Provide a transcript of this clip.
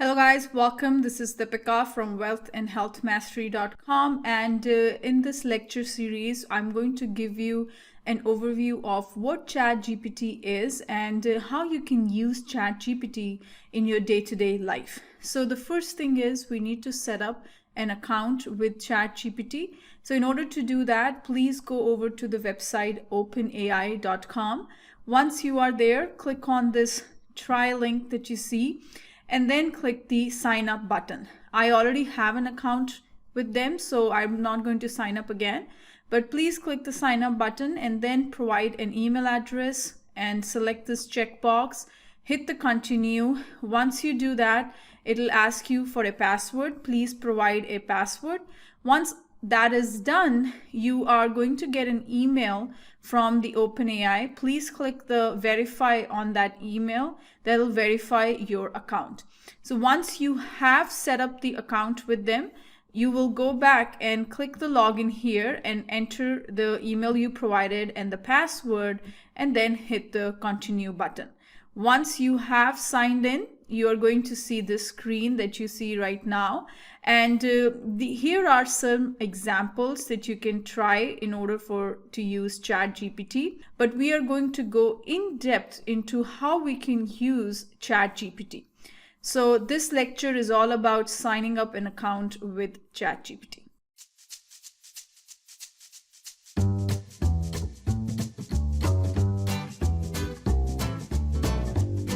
Hello guys, welcome. This is Deepika from wealthandhealthmastery.com, and in this lecture series I'm going to give you an overview of what ChatGPT is and how you can use ChatGPT in your day-to-day life. So the first thing is we need to set up an account with ChatGPT. So in order to do that, please go over to the website openai.com. Once you are there, click on this try link that you see and then click the sign up button. I already have an account with them, so I'm not going to sign up again, but please click the sign up button and then provide an email address and select this checkbox. Hit the continue. Once you do that, it'll ask you for a password. Please provide a password. Once that is done, you are going to get an email from the OpenAI. Please click the verify on that email. That will verify your account. So once you have set up the account with them, you will go back and click the login here and enter the email you provided and the password, and then hit the continue button. Once you have signed in, you are going to see this screen that you see right now, and here are some examples that you can try in order to use ChatGPT, but we are going to go in depth into how we can use ChatGPT. So this lecture is all about signing up an account with ChatGPT.